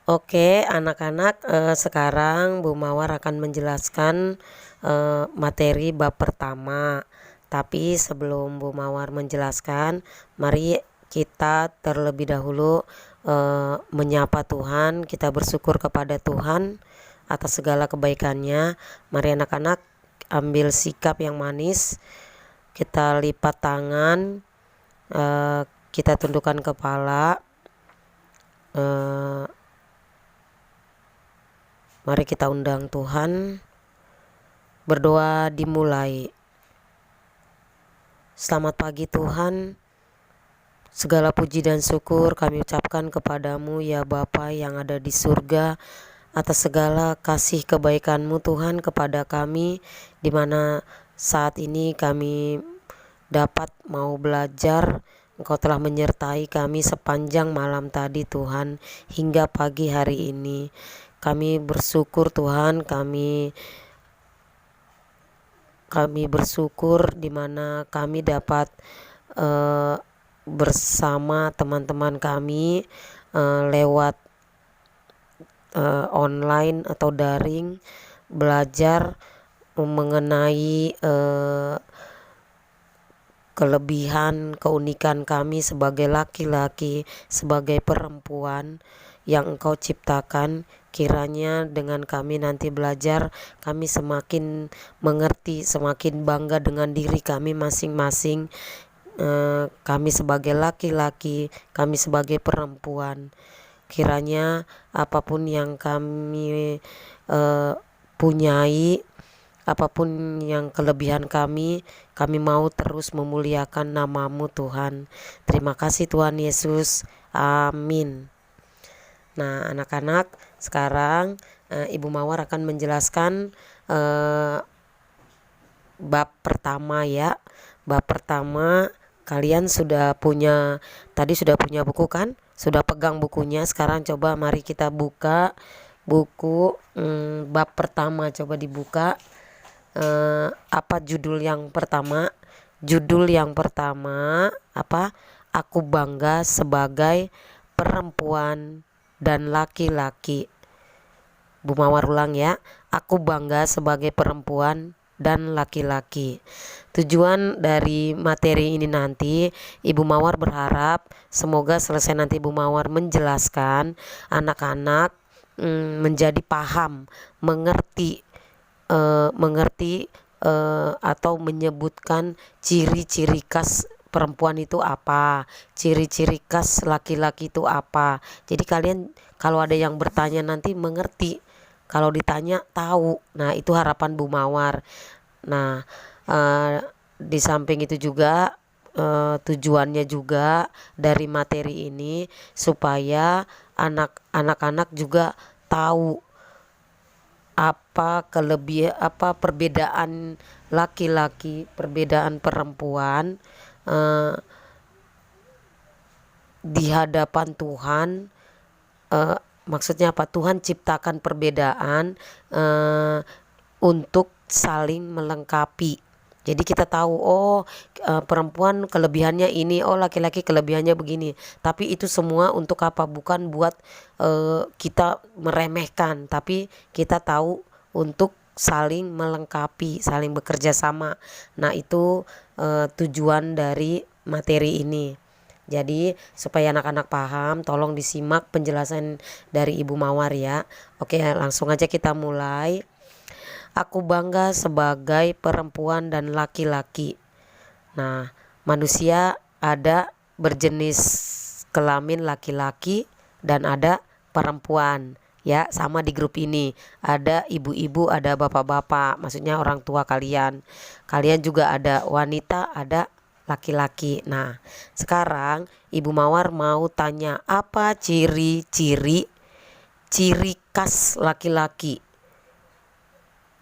Oke, anak-anak, sekarang Bu Mawar akan menjelaskan materi bab pertama. Tapi sebelum Bu Mawar menjelaskan, mari kita terlebih dahulu menyapa Tuhan. Kita bersyukur kepada Tuhan atas segala kebaikannya. Mari anak-anak ambil sikap yang manis. Kita lipat tangan, kita tundukkan kepala. eh, Mari kita undang Tuhan. Berdoa dimulai. Selamat pagi Tuhan. Segala puji dan syukur kami ucapkan kepadamu ya Bapa yang ada di surga, atas segala kasih kebaikan-Mu Tuhan kepada kami, di mana saat ini kami dapat mau belajar. Engkau telah menyertai kami sepanjang malam tadi Tuhan, hingga pagi hari ini. Kami bersyukur Tuhan, kami bersyukur di mana kami dapat bersama teman-teman kami lewat online atau daring, belajar mengenai kelebihan, keunikan kami sebagai laki-laki, sebagai perempuan yang Engkau ciptakan. Kiranya dengan kami nanti belajar, kami semakin mengerti, semakin bangga dengan diri kami masing-masing. Kami sebagai laki-laki, kami sebagai perempuan. Kiranya apapun yang kami punyai, apapun yang kelebihan kami mau terus memuliakan nama-Mu Tuhan. Terima kasih Tuhan Yesus. Amin. Nah anak-anak, sekarang Ibu Mawar akan menjelaskan bab pertama ya. Bab pertama, kalian sudah punya buku kan? Sudah pegang bukunya. Sekarang coba mari kita buka buku bab pertama. Coba dibuka. Apa judul yang pertama? Judul yang pertama apa? Aku bangga sebagai perempuan dan laki-laki. Bu Mawar ulang ya. Aku bangga sebagai perempuan dan laki-laki. Tujuan dari materi ini nanti, Ibu Mawar berharap semoga selesai nanti Ibu Mawar menjelaskan, anak-anak menjadi paham, mengerti atau menyebutkan ciri-ciri khas perempuan itu apa, ciri-ciri khas laki-laki itu apa. Jadi kalian kalau ada yang bertanya nanti mengerti, kalau ditanya tahu. Nah itu harapan Bu Mawar. Nah di samping itu juga tujuannya juga dari materi ini supaya anak-anak juga tahu apa perbedaan laki-laki, perbedaan perempuan di hadapan Tuhan. Maksudnya apa? Tuhan ciptakan perbedaan untuk saling melengkapi. Jadi kita tahu perempuan kelebihannya ini, laki-laki kelebihannya begini. Tapi itu semua untuk apa? Bukan buat kita meremehkan, tapi kita tahu untuk saling melengkapi, saling bekerja sama. Nah itu tujuan dari materi ini. Jadi supaya anak-anak paham, tolong disimak penjelasan dari Ibu Mawar ya. Oke, langsung aja kita mulai. Aku bangga sebagai perempuan dan laki-laki. Nah, manusia ada berjenis kelamin laki-laki dan ada perempuan. Ya, sama di grup ini. Ada ibu-ibu, ada bapak-bapak, maksudnya orang tua kalian. Kalian juga ada wanita, ada laki-laki. Nah, sekarang Ibu Mawar mau tanya, apa ciri khas laki-laki?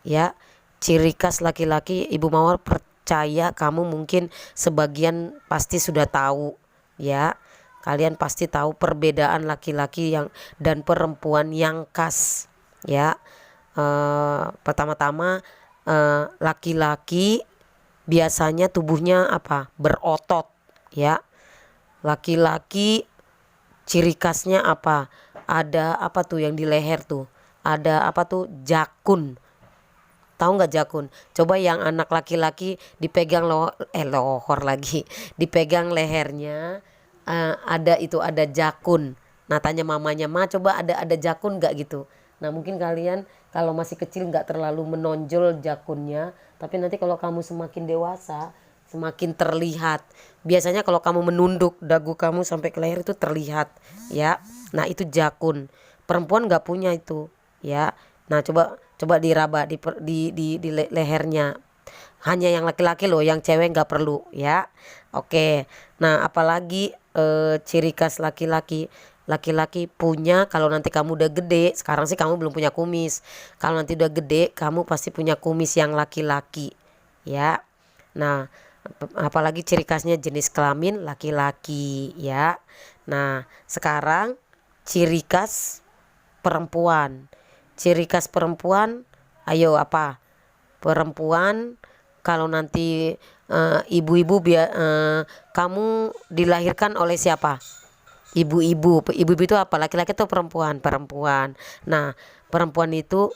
Ya, ciri khas laki-laki. Ibu Mawar percaya kamu mungkin sebagian pasti sudah tahu ya. Kalian pasti tahu perbedaan laki-laki dan perempuan yang khas ya. Pertama-tama laki-laki biasanya tubuhnya apa? Berotot ya. Laki-laki ciri khasnya apa? ada apa tuh yang di leher tuh, ada apa tuh, jakun. Tahu nggak jakun? Coba yang anak laki-laki dipegang lohor lagi, dipegang lehernya, ada itu, ada jakun. Nah tanya mamanya, ma coba ada jakun nggak gitu. Nah mungkin kalian kalau masih kecil nggak terlalu menonjol jakunnya, tapi nanti kalau kamu semakin dewasa semakin terlihat. Biasanya kalau kamu menunduk dagu kamu sampai ke leher itu terlihat, ya. Nah itu jakun. Perempuan nggak punya itu, ya. Nah coba coba diraba di lehernya. Hanya yang laki-laki loh, yang cewek nggak perlu, ya. Oke. Nah apalagi ciri khas laki-laki. Laki-laki punya, kalau nanti kamu udah gede, sekarang sih kamu belum punya kumis. Kalau nanti udah gede kamu pasti punya kumis yang laki-laki, ya. Nah apalagi ciri khasnya jenis kelamin laki-laki, ya. Nah sekarang ciri khas perempuan. Ciri khas perempuan, ayo apa? Perempuan kalau nanti ibu-ibu kamu dilahirkan oleh siapa? Ibu-ibu. Ibu-ibu itu apa? Laki-laki atau perempuan? Perempuan. Nah, perempuan itu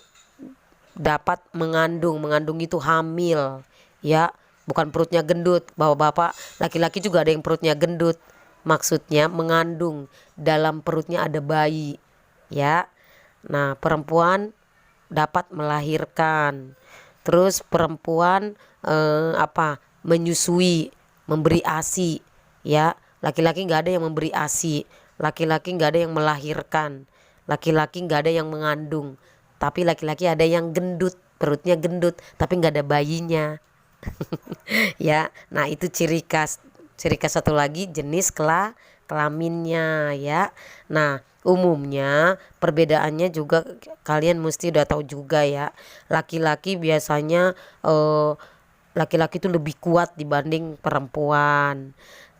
dapat mengandung. Mengandung itu hamil, ya. Bukan perutnya gendut. Bapak-bapak, laki-laki juga ada yang perutnya gendut. Maksudnya mengandung, dalam perutnya ada bayi, ya. Nah, perempuan dapat melahirkan. Terus perempuan apa? Menyusui, memberi ASI, ya. Laki-laki nggak ada yang memberi ASI. Laki-laki nggak ada yang melahirkan. Laki-laki nggak ada yang mengandung. Tapi laki-laki ada yang gendut, perutnya gendut, tapi nggak ada bayinya. Ya, nah itu ciri khas. Ciri khas satu lagi jenis kelaminnya, ya. Nah umumnya perbedaannya juga kalian mesti udah tahu juga, ya. Laki-laki biasanya laki-laki itu lebih kuat dibanding perempuan.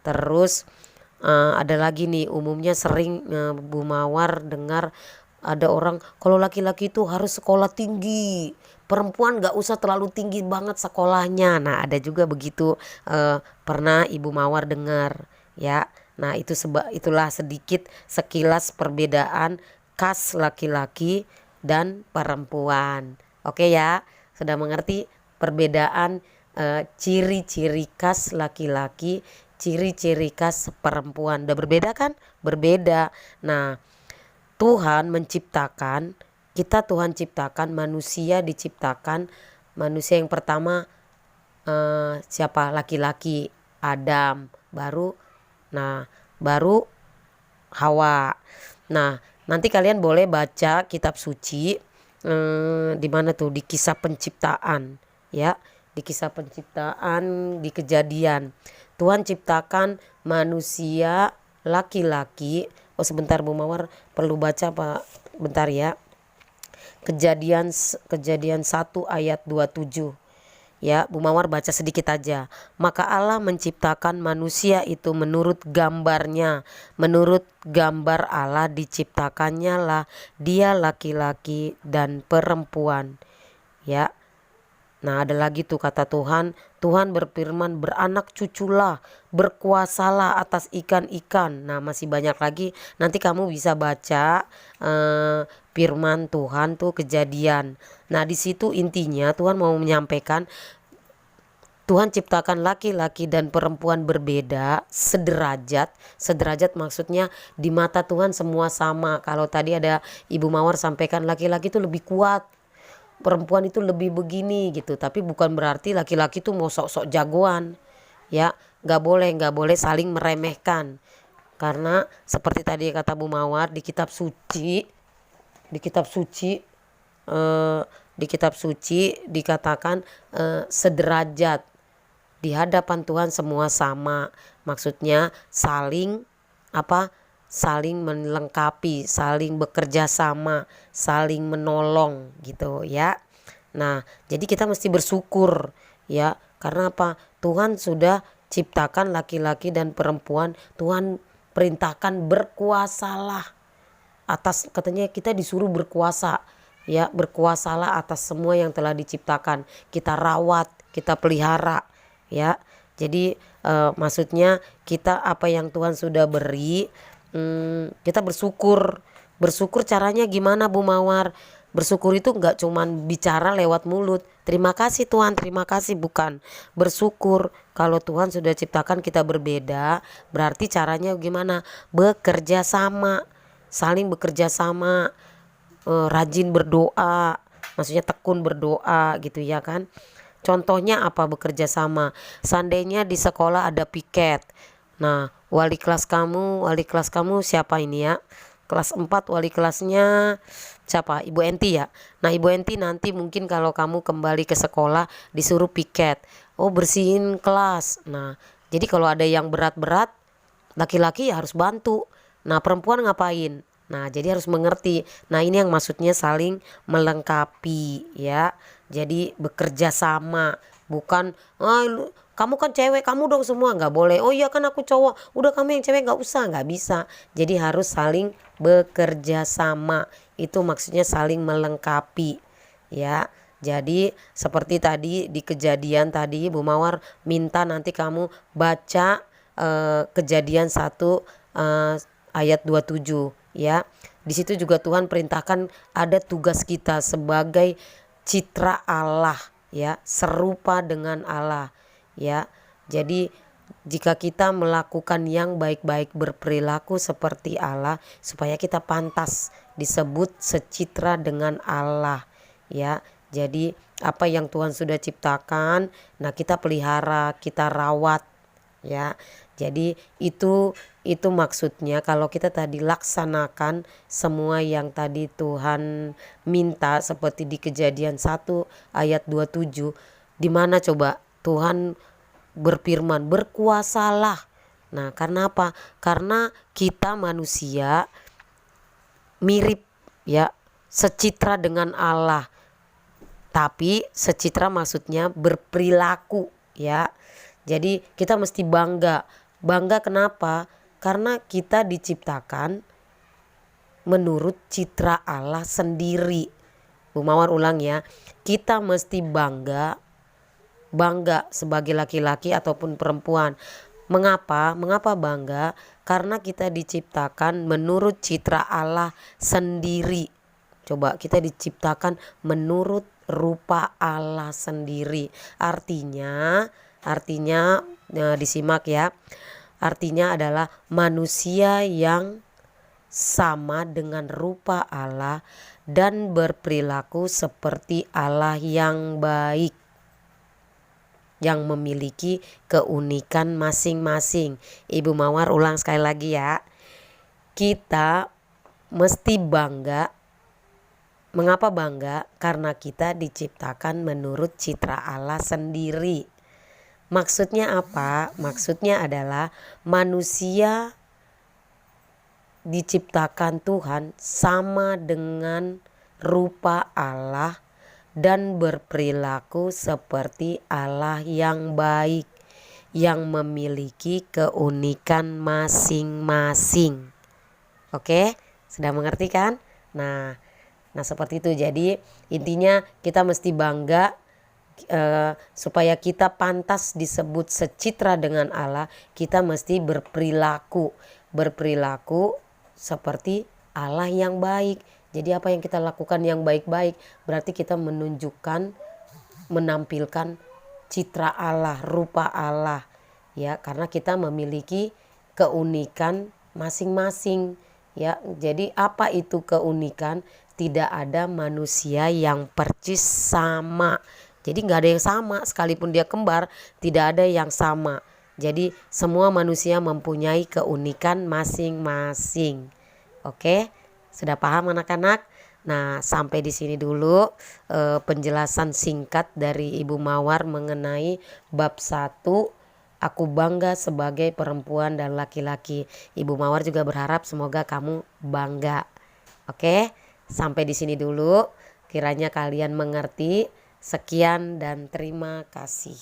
Terus ada lagi nih, umumnya sering Bu Mawar dengar ada orang kalau laki-laki itu harus sekolah tinggi, perempuan nggak usah terlalu tinggi banget sekolahnya. Nah ada juga begitu, pernah Ibu Mawar dengar, ya. Nah itulah sedikit sekilas perbedaan khas laki-laki dan perempuan. Oke ya, sudah mengerti perbedaan ciri-ciri khas laki-laki, ciri-ciri khas perempuan. Udah berbeda kan? Berbeda. Nah Tuhan menciptakan kita, Tuhan ciptakan manusia, diciptakan manusia yang pertama siapa? Laki-laki, Adam, baru Hawa. Nah nanti kalian boleh baca kitab suci, di mana tuh, di kisah penciptaan, ya. Di kisah penciptaan, di Kejadian, Tuhan ciptakan manusia laki-laki. Oh sebentar Bu Mawar perlu baca Pak, bentar ya. Kejadian 1 ayat 27, ya. Bu Mawar baca sedikit aja. Maka Allah menciptakan manusia itu menurut gambarnya, menurut gambar Allah diciptakannya lah dia, laki-laki dan perempuan, ya. Nah ada lagi tuh kata Tuhan. Tuhan berfirman, beranak cuculah, berkuasalah atas ikan-ikan. Nah masih banyak lagi, nanti kamu bisa baca firman Tuhan tuh Kejadian. Nah di situ intinya Tuhan mau menyampaikan, Tuhan ciptakan laki-laki dan perempuan berbeda, sederajat. Sederajat maksudnya di mata Tuhan semua sama. Kalau tadi ada Ibu Mawar sampaikan laki-laki itu lebih kuat, perempuan itu lebih begini gitu. Tapi bukan berarti laki-laki tuh mau sok-sok jagoan, ya. Nggak boleh saling meremehkan. Karena seperti tadi kata Bu Mawar, di kitab suci, di kitab suci dikatakan sederajat. Di hadapan Tuhan semua sama. Maksudnya saling apa? Saling melengkapi, saling bekerja sama, saling menolong gitu, ya. Nah, jadi kita mesti bersyukur, ya. Karena apa? Tuhan sudah ciptakan laki-laki dan perempuan. Tuhan perintahkan berkuasalah atas, katanya kita disuruh berkuasa, ya. Berkuasalah atas semua yang telah diciptakan. Kita rawat, kita pelihara, ya. Jadi maksudnya kita apa yang Tuhan sudah beri, kita bersyukur Bersyukur caranya gimana Bu Mawar? Bersyukur itu nggak cuman bicara lewat mulut. Terima kasih Tuhan, terima kasih, bukan. Bersyukur kalau Tuhan sudah ciptakan kita berbeda, berarti caranya gimana? Bekerja sama, saling bekerja sama, rajin berdoa, maksudnya tekun berdoa gitu ya kan. Contohnya apa bekerja sama? Seandainya di sekolah ada piket. Nah, wali kelas kamu siapa ini ya? Kelas 4 wali kelasnya siapa? Ibu Enti ya. Nah, Ibu Enti nanti mungkin kalau kamu kembali ke sekolah disuruh piket. Oh, bersihin kelas. Nah, jadi kalau ada yang berat-berat, laki-laki ya harus bantu. Nah, perempuan ngapain? Nah, jadi harus mengerti. Nah, ini yang maksudnya saling melengkapi ya. Jadi bekerja sama, bukan kamu kan cewek, kamu dong semua, nggak boleh. Oh iya kan aku cowok, udah kamu yang cewek nggak usah, nggak bisa. Jadi harus saling bekerja sama. Itu maksudnya saling melengkapi ya. Jadi seperti tadi di kejadian tadi Bu Mawar minta nanti kamu baca kejadian 1 ayat 27 ya. Di situ juga Tuhan perintahkan ada tugas kita sebagai citra Allah ya, serupa dengan Allah ya. Jadi jika kita melakukan yang baik-baik, berperilaku seperti Allah, supaya kita pantas disebut secitra dengan Allah ya. Jadi apa yang Tuhan sudah ciptakan, nah kita pelihara, kita rawat ya. Jadi itu maksudnya kalau kita tadi laksanakan semua yang tadi Tuhan minta seperti di Kejadian 1 ayat 27, di mana coba Tuhan berfirman berkuasalah. Nah, karena apa? Karena kita manusia mirip ya, secitra dengan Allah. Tapi secitra maksudnya berperilaku ya. Jadi kita mesti bangga. Bangga kenapa? Karena kita diciptakan menurut citra Allah sendiri. Bu Mawar ulang ya. Kita mesti bangga sebagai laki-laki ataupun perempuan. Mengapa? Mengapa bangga? Karena kita diciptakan menurut citra Allah sendiri. Coba kita diciptakan menurut rupa Allah sendiri. Artinya disimak ya. Artinya adalah manusia yang sama dengan rupa Allah dan berperilaku seperti Allah yang baik, yang memiliki keunikan masing-masing. Ibu Mawar ulang sekali lagi ya. Kita mesti bangga. Mengapa bangga? Karena kita diciptakan menurut citra Allah sendiri. Maksudnya apa? Maksudnya adalah manusia diciptakan Tuhan sama dengan rupa Allah dan berperilaku seperti Allah yang baik, yang memiliki keunikan masing-masing. Oke, sudah mengerti kan? Nah seperti itu. Jadi intinya kita mesti bangga supaya kita pantas disebut secitra dengan Allah. Kita mesti berperilaku seperti Allah yang baik. Jadi apa yang kita lakukan yang baik-baik berarti kita menunjukkan, menampilkan citra Allah, rupa Allah ya, karena kita memiliki keunikan masing-masing ya. Jadi apa itu keunikan? Tidak ada manusia yang persis sama. Jadi nggak ada yang sama, sekalipun dia kembar tidak ada yang sama. Jadi semua manusia mempunyai keunikan masing-masing. Oke, sudah paham anak-anak? Nah, sampai di sini dulu penjelasan singkat dari Ibu Mawar mengenai bab 1. Aku bangga sebagai perempuan dan laki-laki. Ibu Mawar juga berharap semoga kamu bangga. Oke, sampai di sini dulu. Kiranya kalian mengerti. Sekian dan terima kasih.